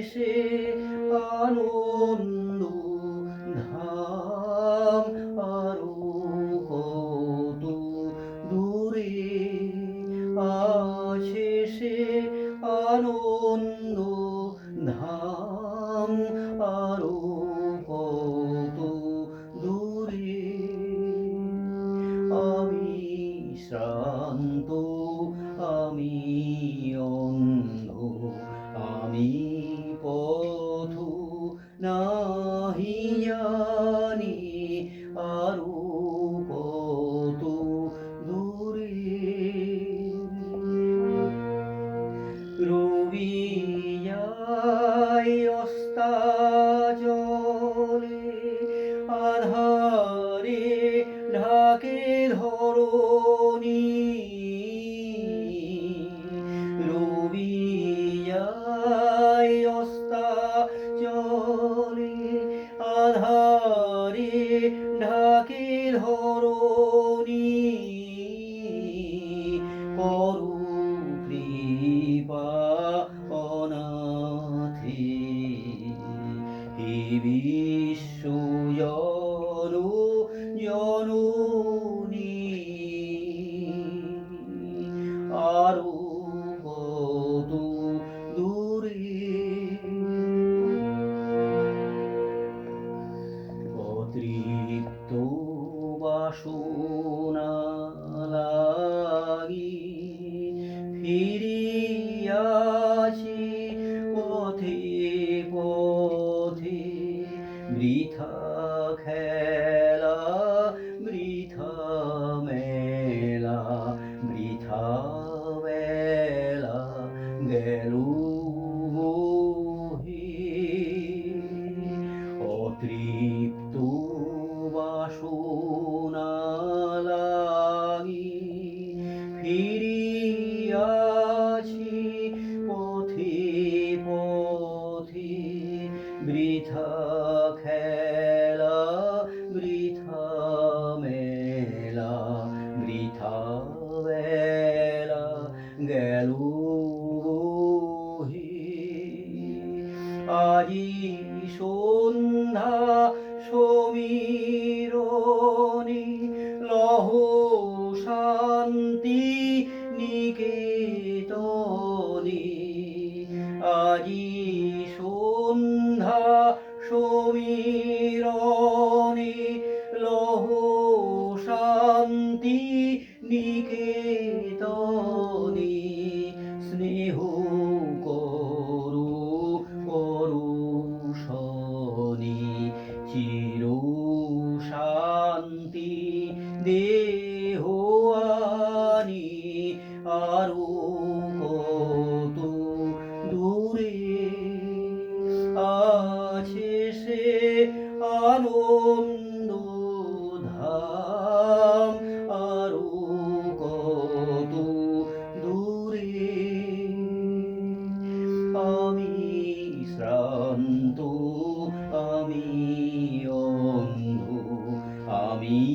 সে আনন্দ ধাম আরো কত দূরে আছে সে আনন্দ ধাম আরো কত দূরে আমি শ্রান্ত আমি অন্ধ আমি পথ নাহি জানি আরো কত দূরে রবি যায় অস্তাচলে আধারে ঢাকে ধরণী রবি যায় অস্তাচলে আধারে ঢাকে ধরণী করু কৃপা অনাথে হে বিশ্ব জননী আরো কত দূরে অতৃপ্ত বাসনা লাগি ফিরিয়াছি পথে পথে বৃথা খেলা বৃথা মেলা বৃথা বেলা গেল অতৃপ্ত বাসনা লাগি ফিরিয়াছি পথে পথে বৃথা খেলা বৃথা মেলা বৃথা বেলা গেল আজি সন্ধ্যা সমীরণে লহ শান্তি নিকেতনে আজি সন্ধ্যা সমীরণে লহ শান্তি নিকেতনে স্নেহ শনি চির শান্তি দেহ আনি আরো কত দূরে আছে সে আনন্দ ধাম আরো কত দূরে আমি শ্রান্ত আমি অন্ধ আমি